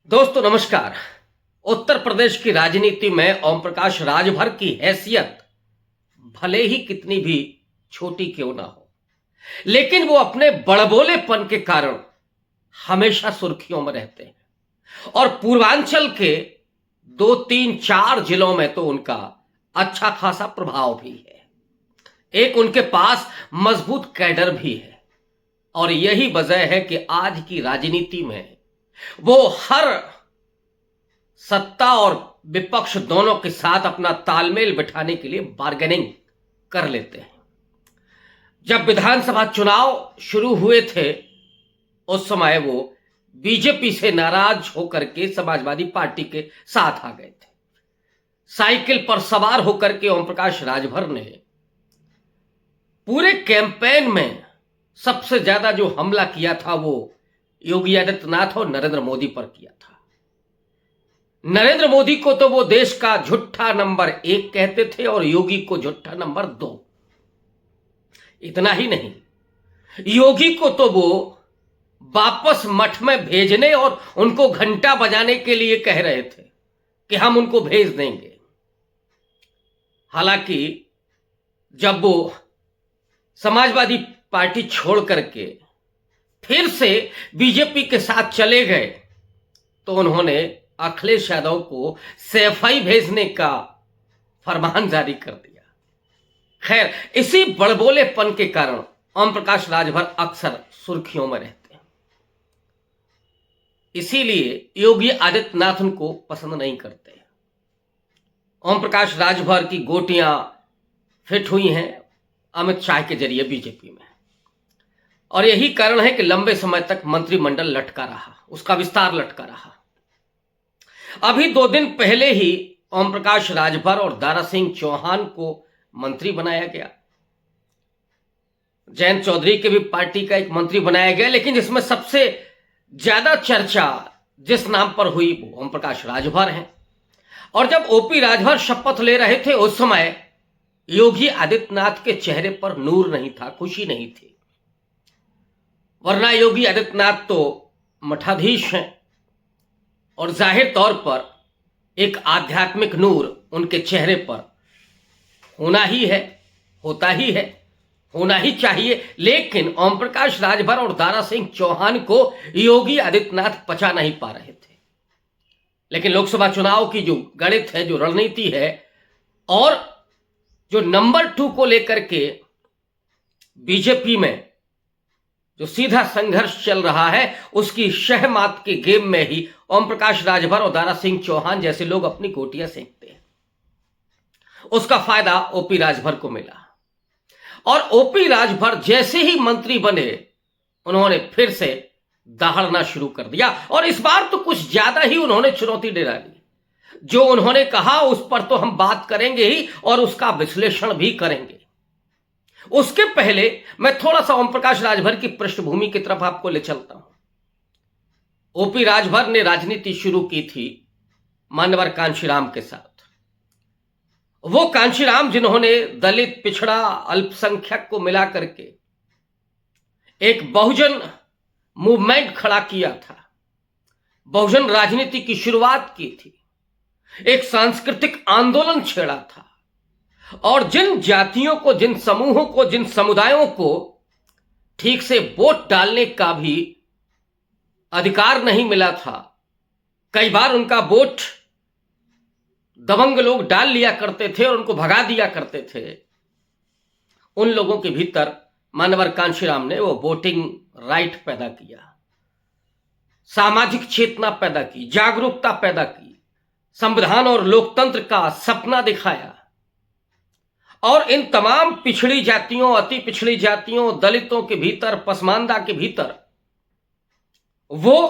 दोस्तों नमस्कार। उत्तर प्रदेश की राजनीति में ओम प्रकाश राजभर की हैसियत भले ही कितनी भी छोटी क्यों ना हो, लेकिन वो अपने बड़बोलेपन के कारण हमेशा सुर्खियों में रहते हैं और पूर्वांचल के 2, 3, 4 जिलों में तो उनका अच्छा खासा प्रभाव भी है। एक उनके पास मजबूत कैडर भी है और यही वजह है कि आज की राजनीति में वो हर सत्ता और विपक्ष दोनों के साथ अपना तालमेल बिठाने के लिए बार्गेनिंग कर लेते हैं। जब विधानसभा चुनाव शुरू हुए थे उस समय वो बीजेपी से नाराज होकर के समाजवादी पार्टी के साथ आ गए थे। साइकिल पर सवार होकर के ओम प्रकाश राजभर ने पूरे कैंपेन में सबसे ज्यादा जो हमला किया था वो योगी आदित्यनाथ और नरेंद्र मोदी पर किया था। नरेंद्र मोदी को तो वो देश का झूठा नंबर 1 कहते थे और योगी को झूठा नंबर 2। इतना ही नहीं, योगी को तो वो वापस मठ में भेजने और उनको घंटा बजाने के लिए कह रहे थे कि हम उनको भेज देंगे। हालांकि जब वो समाजवादी पार्टी छोड़ करके फिर से बीजेपी के साथ चले गए तो उन्होंने अखिलेश यादव को सैफई भेजने का फरमान जारी कर दिया। खैर, इसी बड़बोलेपन के कारण ओम प्रकाश राजभर अक्सर सुर्खियों में रहते हैं। इसीलिए योगी आदित्यनाथ उनको पसंद नहीं करते। ओम प्रकाश राजभर की गोटियां फिट हुई हैं अमित शाह के जरिए बीजेपी में और यही कारण है कि लंबे समय तक मंत्रिमंडल लटका रहा, उसका विस्तार लटका रहा। अभी 2 दिन पहले ही ओम प्रकाश राजभर और दारा सिंह चौहान को मंत्री बनाया गया। जयंत चौधरी के भी पार्टी का एक मंत्री बनाया गया, लेकिन जिसमें सबसे ज्यादा चर्चा जिस नाम पर हुई वो ओम प्रकाश राजभर हैं। और जब ओपी राजभर शपथ ले रहे थे उस समय योगी आदित्यनाथ के चेहरे पर नूर नहीं था, खुशी नहीं थी। वरना योगी आदित्यनाथ तो मठाधीश हैं और जाहिर तौर पर एक आध्यात्मिक नूर उनके चेहरे पर होना ही है, होता ही है, होना ही चाहिए। लेकिन ओम प्रकाश राजभर और दारा सिंह चौहान को योगी आदित्यनाथ पचा नहीं पा रहे थे। लेकिन लोकसभा चुनाव की जो गणित है, जो रणनीति है और जो नंबर 2 को लेकर के बीजेपी में जो सीधा संघर्ष चल रहा है, उसकी शहमात के गेम में ही ओम प्रकाश राजभर और दारा सिंह चौहान जैसे लोग अपनी गोटियां सेंकते हैं। उसका फायदा ओपी राजभर को मिला और ओपी राजभर जैसे ही मंत्री बने उन्होंने फिर से दहाड़ना शुरू कर दिया और इस बार तो कुछ ज्यादा ही उन्होंने चुनौती दे डाली। जो उन्होंने कहा उस पर तो हम बात करेंगे ही और उसका विश्लेषण भी करेंगे। उसके पहले मैं थोड़ा सा ओम प्रकाश राजभर की पृष्ठभूमि की तरफ आपको ले चलता हूं। ओपी राजभर ने राजनीति शुरू की थी मान्यवर कांशीराम के साथ। वो कांशीराम जिन्होंने दलित, पिछड़ा, अल्पसंख्यक को मिला करके एक बहुजन मूवमेंट खड़ा किया था, बहुजन राजनीति की शुरुआत की थी, एक सांस्कृतिक आंदोलन छेड़ा था और जिन जातियों को, जिन समूहों को, जिन समुदायों को ठीक से वोट डालने का भी अधिकार नहीं मिला था, कई बार उनका वोट दबंग लोग डाल लिया करते थे और उनको भगा दिया करते थे, उन लोगों के भीतर मान्यवर कांशीराम ने वो वोटिंग राइट पैदा किया, सामाजिक चेतना पैदा की, जागरूकता पैदा की, संविधान और लोकतंत्र का सपना दिखाया और इन तमाम पिछड़ी जातियों, अति पिछड़ी जातियों, दलितों के भीतर, पसमानदा के भीतर वो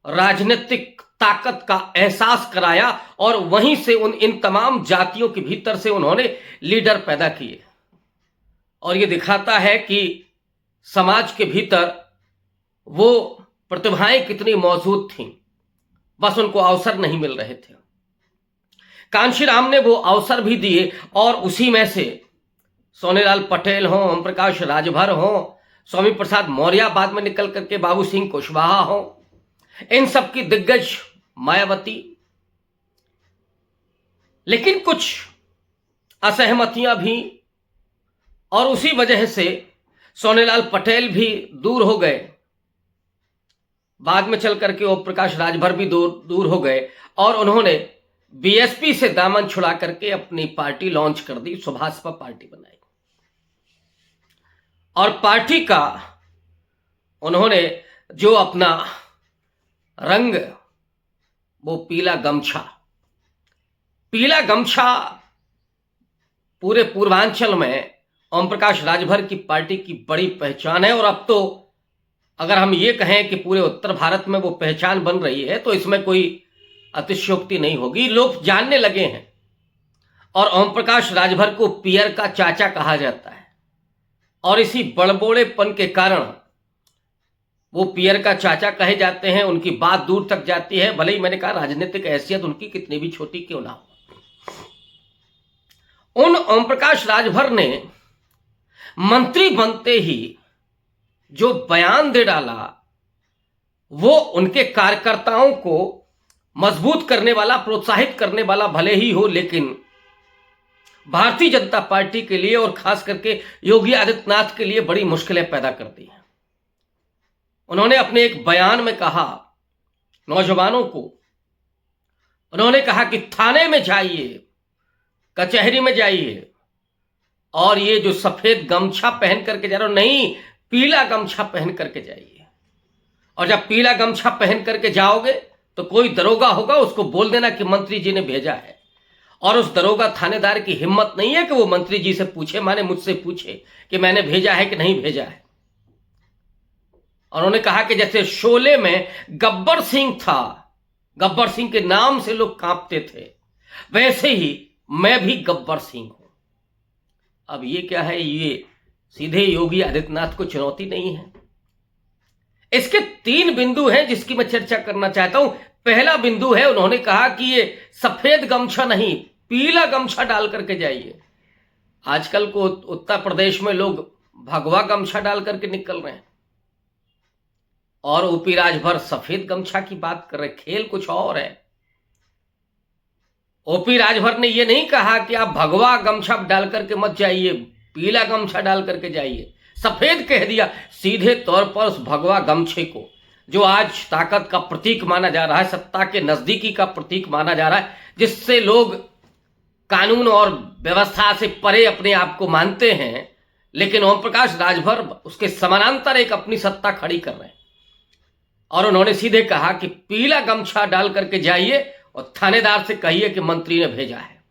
राजनीतिक ताकत का एहसास कराया और वहीं से इन तमाम जातियों के भीतर से उन्होंने लीडर पैदा किए। और ये दिखाता है कि समाज के भीतर वो प्रतिभाएं कितनी मौजूद थीं, बस उनको अवसर नहीं मिल रहे थे। कांशीराम ने वो अवसर भी दिए और उसी में से सोनेलाल पटेल हों, ओम प्रकाश राजभर हों, स्वामी प्रसाद मौर्य बाद में निकल करके बाबू सिंह कुशवाहा हों, इन सब की दिग्गज मायावती। लेकिन कुछ असहमतियां भी, और उसी वजह से सोनेलाल पटेल भी दूर हो गए। बाद में चल करके ओम प्रकाश राजभर भी दूर हो गए और उन्होंने बीएसपी से दामन छुड़ा करके अपनी पार्टी लॉन्च कर दी, सुभाषपा पार्टी बनाई। और पार्टी का उन्होंने जो अपना रंग, वो पीला गमछा पूरे पूर्वांचल में ओम प्रकाश राजभर की पार्टी की बड़ी पहचान है। और अब तो अगर हम ये कहें कि पूरे उत्तर भारत में वो पहचान बन रही है तो इसमें कोई अतिशयोक्ति नहीं होगी। लोग जानने लगे हैं और ओम प्रकाश राजभर को पियर का चाचा कहा जाता है। और इसी बड़बोड़ेपन के कारण वो पियर का चाचा कहे जाते हैं, उनकी बात दूर तक जाती है, भले ही मैंने कहा राजनीतिक हैसियत उनकी कितनी भी छोटी क्यों ना हो। उन ओम प्रकाश राजभर ने मंत्री बनते ही जो बयान दे डाला वो उनके कार्यकर्ताओं को मजबूत करने वाला, प्रोत्साहित करने वाला भले ही हो, लेकिन भारतीय जनता पार्टी के लिए और खास करके योगी आदित्यनाथ के लिए बड़ी मुश्किलें पैदा कर दी हैं। उन्होंने अपने एक बयान में कहा नौजवानों को, उन्होंने कहा कि थाने में जाइए, कचहरी में जाइए और ये जो सफेद गमछा पहन करके जा रहे हो, नहीं, पीला गमछा पहन करके जाइए। और जब पीला गमछा पहन करके जाओगे तो कोई दरोगा होगा, उसको बोल देना कि मंत्री जी ने भेजा है। और उस दरोगा थानेदार की हिम्मत नहीं है कि वो मंत्री जी से पूछे, माने मुझसे पूछे कि मैंने भेजा है कि नहीं भेजा है। उन्होंने कहा कि जैसे शोले में गब्बर सिंह था, गब्बर सिंह के नाम से लोग कांपते थे, वैसे ही मैं भी गब्बर सिंह हूं। अब ये क्या है, ये सीधे योगी आदित्यनाथ को चुनौती नहीं है। इसके 3 बिंदु हैं जिसकी मैं चर्चा करना चाहता हूं। पहला बिंदु है, उन्होंने कहा कि ये सफेद गमछा नहीं, पीला गमछा डाल करके जाइए। आजकल को उत्तर प्रदेश में लोग भगवा गमछा डाल करके निकल रहे हैं और ओपी राजभर सफेद गमछा की बात कर रहे। खेल कुछ और है। ओपी राजभर ने यह नहीं कहा कि आप भगवा गमछा डाल करके मत जाइए, पीला गमछा डाल करके जाइए, सफेद कह दिया। सीधे तौर पर उस भगवा गमछे को, जो आज ताकत का प्रतीक माना जा रहा है, सत्ता के नजदीकी का प्रतीक माना जा रहा है, जिससे लोग कानून और व्यवस्था से परे अपने आप को मानते हैं, लेकिन ओम प्रकाश राजभर उसके समानांतर एक अपनी सत्ता खड़ी कर रहे हैं। और उन्होंने सीधे कहा कि पीला गमछा डाल करके जाइए और थानेदार से कहिए कि मंत्री ने भेजा है,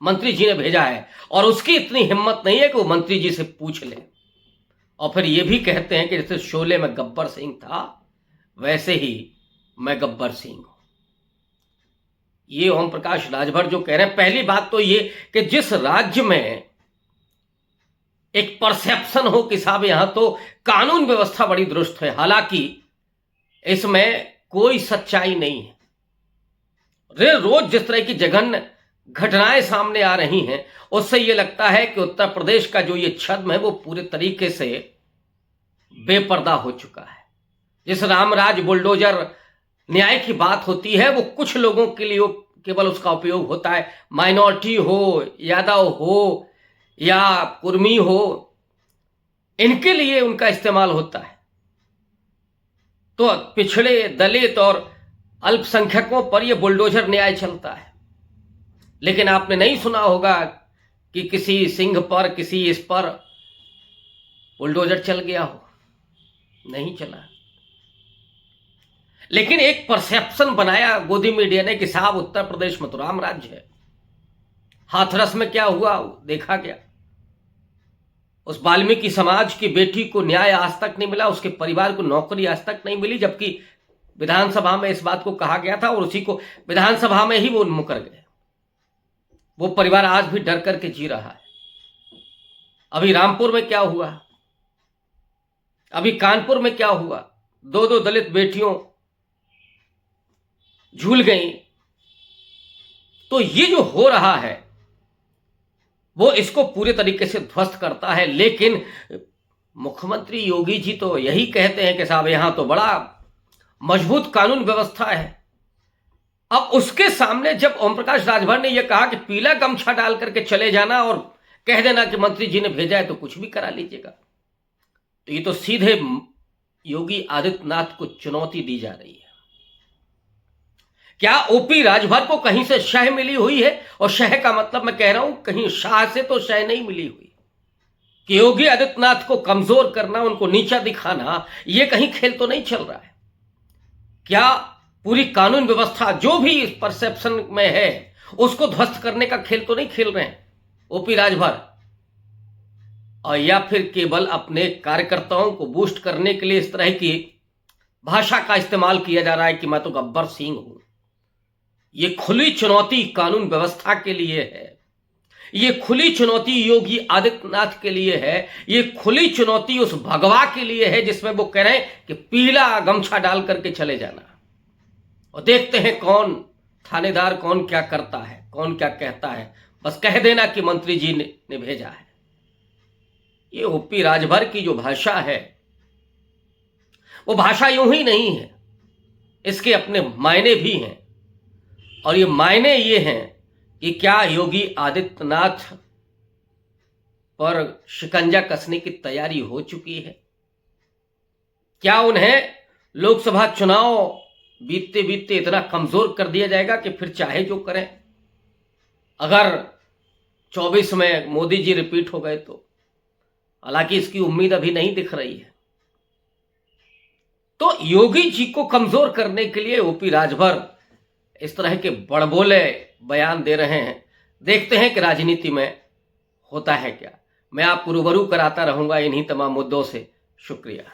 मंत्री जी ने भेजा है। और उसकी इतनी हिम्मत नहीं है कि वो मंत्री जी से पूछ ले। और फिर ये भी कहते हैं कि जैसे शोले में गब्बर सिंह था, वैसे ही मैं गब्बर सिंह हूं। ये ओम प्रकाश राजभर जो कह रहे हैं, पहली बात तो ये कि जिस राज्य में एक परसेप्शन हो कि साहब यहां तो कानून व्यवस्था बड़ी दुरुस्त है, हालांकि इसमें कोई सच्चाई नहीं है। रोज जिस तरह की जघन्य घटनाएं सामने आ रही हैं, उससे यह लगता है कि उत्तर प्रदेश का जो ये छद्म है वो पूरे तरीके से बेपर्दा हो चुका है। जिस रामराज बुलडोजर न्याय की बात होती है, वो कुछ लोगों के लिए केवल उसका उपयोग होता है। माइनॉरिटी हो, यादव हो या कुर्मी हो, इनके लिए उनका इस्तेमाल होता है। तो पिछड़े, दलित और अल्पसंख्यकों पर यह बुलडोजर न्याय चलता है। लेकिन आपने नहीं सुना होगा कि किसी सिंह पर, किसी इस पर बुलडोजर चल गया हो, नहीं चला। लेकिन एक परसेप्शन बनाया गोदी मीडिया ने कि साहब उत्तर प्रदेश में तो राम राज्य है। हाथरस में क्या हुआ देखा गया। उस वाल्मीकि समाज की बेटी को न्याय आज तक नहीं मिला, उसके परिवार को नौकरी आज तक नहीं मिली, जबकि विधानसभा में इस बात को कहा गया था और उसी को विधानसभा में ही वो मुकर गए। वो परिवार आज भी डर करके जी रहा है। अभी रामपुर में क्या हुआ, अभी कानपुर में क्या हुआ, 2 दलित बेटियों झूल गई। तो ये जो हो रहा है वो इसको पूरे तरीके से ध्वस्त करता है। लेकिन मुख्यमंत्री योगी जी तो यही कहते हैं कि साहब यहां तो बड़ा मजबूत कानून व्यवस्था है। अब उसके सामने जब ओम प्रकाश राजभर ने यह कहा कि पीला गमछा डाल करके चले जाना और कह देना कि मंत्री जी ने भेजा है तो कुछ भी करा लीजिएगा, तो ये तो सीधे योगी आदित्यनाथ को चुनौती दी जा रही है। क्या ओपी राजभर को कहीं से शह मिली हुई है? और शह का मतलब मैं कह रहा हूं कहीं शाह से तो शह नहीं मिली हुई कि योगी आदित्यनाथ को कमजोर करना, उनको नीचा दिखाना, यह कहीं खेल तो नहीं चल रहा है? क्या पूरी कानून व्यवस्था जो भी इस परसेप्शन में है उसको ध्वस्त करने का खेल तो नहीं खेल रहे हैं ओपी राजभर? और या फिर केवल अपने कार्यकर्ताओं को बूस्ट करने के लिए इस तरह की भाषा का इस्तेमाल किया जा रहा है कि मैं तो गब्बर सिंह हूं? यह खुली चुनौती कानून व्यवस्था के लिए है, ये खुली चुनौती योगी आदित्यनाथ के लिए है, ये खुली चुनौती उस भगवा के लिए है जिसमें वो कह रहे हैं कि पीला गमछा डाल करके चले जाना। और देखते हैं कौन थानेदार कौन क्या करता है, कौन क्या कहता है, बस कह देना कि मंत्री जी ने भेजा है। ये ओपी राजभर की जो भाषा है वो भाषा यूं ही नहीं है, इसके अपने मायने भी हैं। और ये मायने ये हैं कि क्या योगी आदित्यनाथ पर शिकंजा कसने की तैयारी हो चुकी है? क्या उन्हें लोकसभा चुनाव बीतते बीतते इतना कमजोर कर दिया जाएगा कि फिर चाहे जो करें? अगर 24 में मोदी जी रिपीट हो गए तो, हालांकि इसकी उम्मीद अभी नहीं दिख रही है। तो योगी जी को कमजोर करने के लिए ओपी राजभर इस तरह के बड़बोले बयान दे रहे हैं। देखते हैं कि राजनीति में होता है क्या। मैं आपको रूबरू कराता रहूंगा इन्हीं तमाम मुद्दों से। शुक्रिया।